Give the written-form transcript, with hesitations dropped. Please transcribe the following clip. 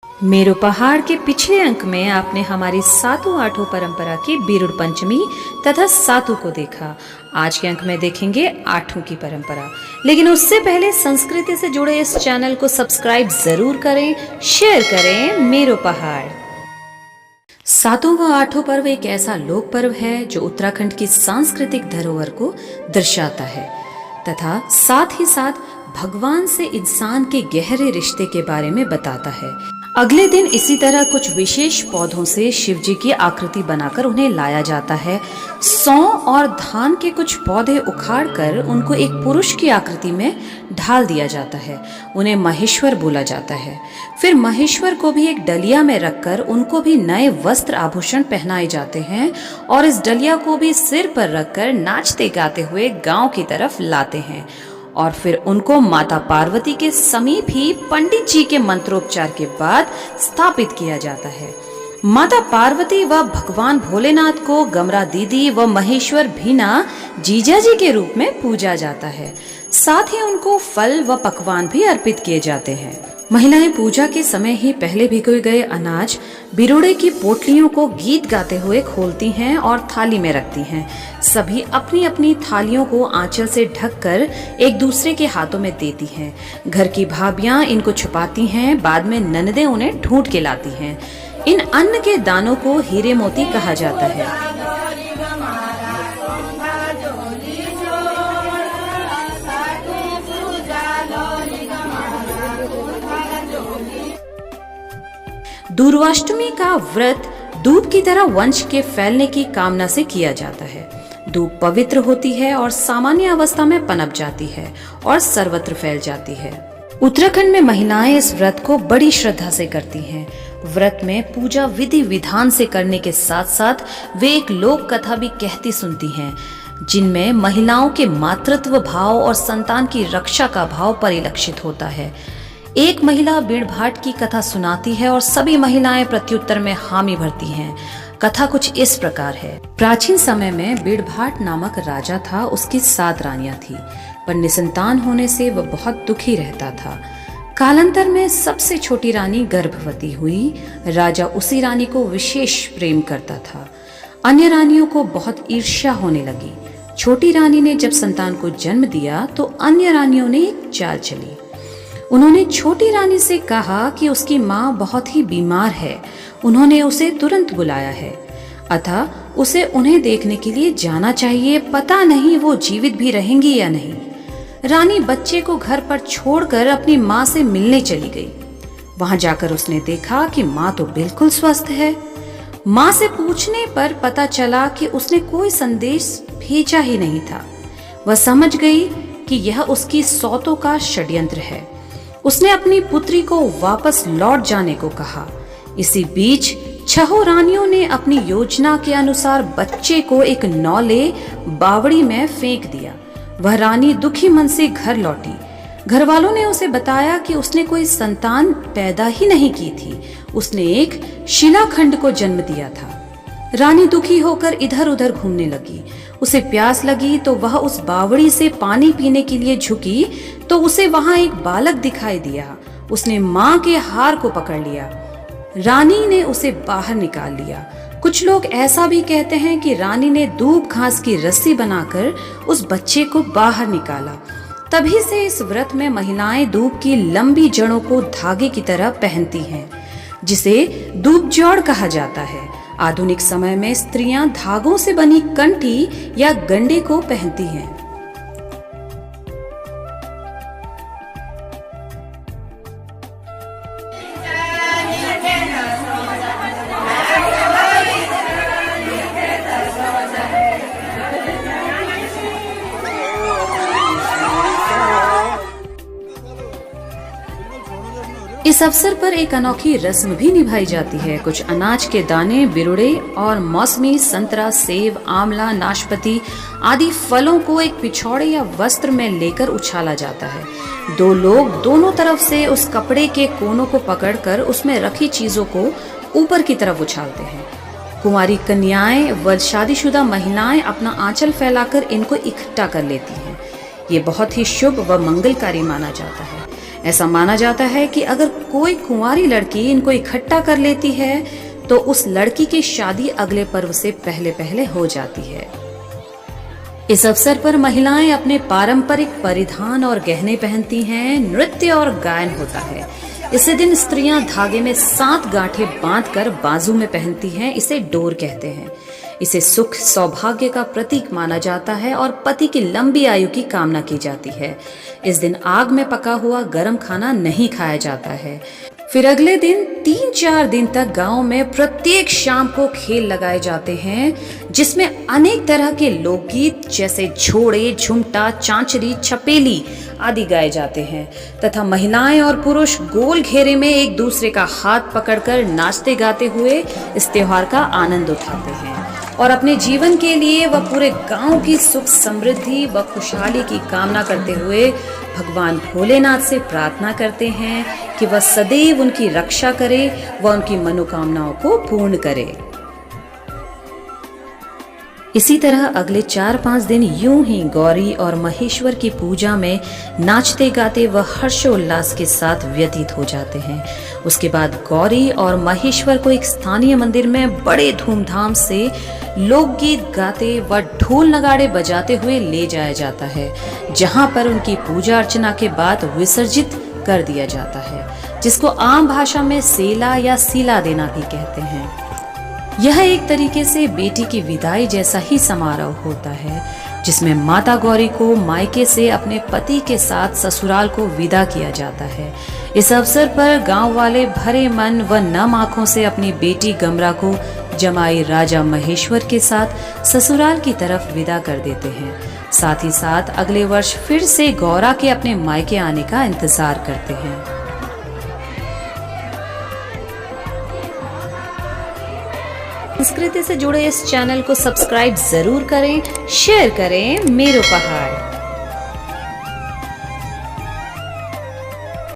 मेरो पहाड़ के पिछले अंक में आपने हमारी सातों आठों परंपरा की बीरुड़ पंचमी तथा सातों को देखा। आज के अंक में देखेंगे आठों की परंपरा, लेकिन उससे पहले संस्कृति से जुड़े इस चैनल को सब्सक्राइब जरूर करें, शेयर करें। मेरो पहाड़ सातों व आठों पर्व एक ऐसा लोक पर्व है जो उत्तराखंड की सांस्कृतिक धरोहर को दर्शाता है तथा साथ ही साथ भगवान से इंसान के गहरे रिश्ते के बारे में बताता है। अगले दिन इसी तरह कुछ विशेष पौधों से शिव जी की आकृति बनाकर उन्हें लाया जाता है। सौं और धान के कुछ पौधे उखाड़कर उनको एक पुरुष की आकृति में ढाल दिया जाता है। उन्हें महेश्वर बोला जाता है। फिर महेश्वर को भी एक डलिया में रखकर उनको भी नए वस्त्र आभूषण पहनाए जाते हैं और इस डलिया को भी सिर पर रखकर नाचते गाते हुए गांव की तरफ लाते हैं और फिर उनको माता पार्वती के समीप ही पंडित जी के मंत्रोपचार के बाद स्थापित किया जाता है। माता पार्वती व भगवान भोलेनाथ को गमरा दीदी व महेश्वर भीना जीजा जी के रूप में पूजा जाता है। साथ ही उनको फल व पकवान भी अर्पित किए जाते हैं। महिलाएं पूजा के समय ही पहले भिगोए गए अनाज बिरोड़े की पोटलियों को गीत गाते हुए खोलती हैं और थाली में रखती हैं। सभी अपनी अपनी थालियों को आंचल से ढककर एक दूसरे के हाथों में देती हैं। घर की भाभियां इनको छुपाती हैं, बाद में ननदें उन्हें ढूंढ के लाती हैं। इन अन्न के दानों को हीरे मोती कहा जाता है। दूर्वाष्टमी का व्रत धूप की तरह वंश के फैलने की कामना से किया जाता है। धूप पवित्र होती है और सामान्य अवस्था में पनप जाती है और सर्वत्र फैल जाती है। उत्तराखंड में महिलाएं इस व्रत को बड़ी श्रद्धा से करती हैं। व्रत में पूजा विधि विधान से करने के साथ साथ वे एक लोक कथा भी कहती सुनती हैं, जिनमें महिलाओं के मातृत्व भाव और संतान की रक्षा का भाव परिलक्षित होता है। एक महिला बीड़ भाट की कथा सुनाती है और सभी महिलाएं प्रत्युत्तर में हामी भरती हैं। कथा कुछ इस प्रकार है। प्राचीन समय में बीड़ भाट नामक राजा था। उसकी 7 रानियां थी, पर निसंतान होने से वह बहुत दुखी रहता था। कालांतर में सबसे छोटी रानी गर्भवती हुई। राजा उसी रानी को विशेष प्रेम करता था। अन्य रानियों को बहुत ईर्ष्या होने लगी। छोटी रानी ने जब संतान को जन्म दिया तो अन्य रानियों ने एक चाल चली। उन्होंने छोटी रानी से कहा कि उसकी माँ बहुत ही बीमार है। उन्होंने उसे तुरंत बुलाया है, अतः उसे उन्हें देखने के लिए जाना चाहिए। पता नहीं वो जीवित भी रहेंगी या नहीं। रानी बच्चे को घर पर छोड़कर अपनी माँ से मिलने चली गई। वहां जाकर उसने देखा कि माँ तो बिल्कुल स्वस्थ है। माँ से पूछने पर पता चला कि उसने कोई संदेश भेजा ही नहीं था। वह समझ गई कि यह उसकी सौतों का षड्यंत्र है। उसने अपनी पुत्री को वापस लौट जाने को कहा। इसी बीच 6 रानियों ने अपनी योजना के अनुसार बच्चे को एक नौले बावड़ी में फेंक दिया। वह रानी दुखी मन से घर लौटी। घर वालों ने उसे बताया कि उसने कोई संतान पैदा ही नहीं की थी, उसने एक शिलाखंड को जन्म दिया था। रानी दुखी होकर इधर उधर घूमने लगी। उसे प्यास लगी तो वह उस बावड़ी से पानी पीने के लिए झुकी तो उसे वहां एक बालक दिखाई दिया। उसने माँ के हार को पकड़ लिया। रानी ने उसे बाहर निकाल लिया। कुछ लोग ऐसा भी कहते हैं कि रानी ने दूब घास की रस्सी बनाकर उस बच्चे को बाहर निकाला। तभी से इस व्रत में महिलाएं दूब की लंबी जड़ों को धागे की तरह पहनती हैं, जिसे दूब जोड़ कहा जाता है। आधुनिक समय में स्त्रियां धागों से बनी कंठी या गंडे को पहनती हैं। इस अवसर पर एक अनोखी रस्म भी निभाई जाती है। कुछ अनाज के दाने, बिरुड़े और मौसमी संतरा, सेब, आंवला, नाशपाती आदि फलों को एक पिछौड़े या वस्त्र में लेकर उछाला जाता है। 2 लोग दोनों तरफ से उस कपड़े के कोनों को पकड़कर उसमें रखी चीजों को ऊपर की तरफ उछालते हैं। कुंवारी कन्याएं व शादीशुदा महिलाएं अपना आंचल फैलाकर इनको इकट्ठा कर लेती हैं। ये बहुत ही शुभ व मंगलकारी माना जाता है। ऐसा माना जाता है कि अगर कोई कुंवारी लड़की इनको इकट्ठा कर लेती है तो उस लड़की की शादी अगले पर्व से पहले पहले हो जाती है। इस अवसर पर महिलाएं अपने पारंपरिक परिधान और गहने पहनती हैं, नृत्य और गायन होता है। इसी दिन स्त्रियां धागे में 7 गांठें बांधकर बाजू में पहनती हैं। इसे डोर कहते हैं। इसे सुख सौभाग्य का प्रतीक माना जाता है और पति की लंबी आयु की कामना की जाती है। इस दिन आग में पका हुआ गर्म खाना नहीं खाया जाता है। फिर अगले दिन 3-4 दिन तक गांव में प्रत्येक शाम को खेल लगाए जाते हैं, जिसमें अनेक तरह के लोकगीत जैसे झोड़े, झुमटा, चांचरी, छपेली आदि गाए जाते हैं तथा महिलाएं और पुरुष गोल घेरे में एक दूसरे का हाथ पकड़कर नाचते गाते हुए इस त्योहार का आनंद उठाते हैं और अपने जीवन के लिए व पूरे गांव की सुख समृद्धि व खुशहाली की कामना करते हुए भगवान भोलेनाथ से प्रार्थना करते हैं कि वह सदैव उनकी रक्षा करे व उनकी मनोकामनाओं को पूर्ण करे। इसी तरह अगले 4-5 दिन यूं ही गौरी और महेश्वर की पूजा में नाचते गाते व हर्षोल्लास के साथ व्यतीत हो जाते हैं। उसके बाद गौरी और महेश्वर को एक स्थानीय मंदिर में बड़े धूमधाम से लोकगीत गाते व ढोल नगाड़े बजाते हुए ले जाया जाता है, जहां पर उनकी पूजा अर्चना के बाद विसर्जित कर दिया जाता है, जिसको आम भाषा में सेला या सीला देना भी कहते हैं। यह एक तरीके से बेटी की विदाई जैसा ही समारोह होता है, जिसमें माता गौरी को मायके से अपने पति के साथ ससुराल को विदा किया जाता है। इस अवसर पर गांव वाले भरे मन व नम आंखों से अपनी बेटी गमरा को जमाई राजा महेश्वर के साथ ससुराल की तरफ विदा कर देते हैं। साथ ही साथ अगले वर्ष फिर से गौरा के अपने मायके आने का इंतजार करते हैं। संस्कृति से जुड़े इस चैनल को सब्सक्राइब जरूर करें, शेयर करें। मेरो पहाड़।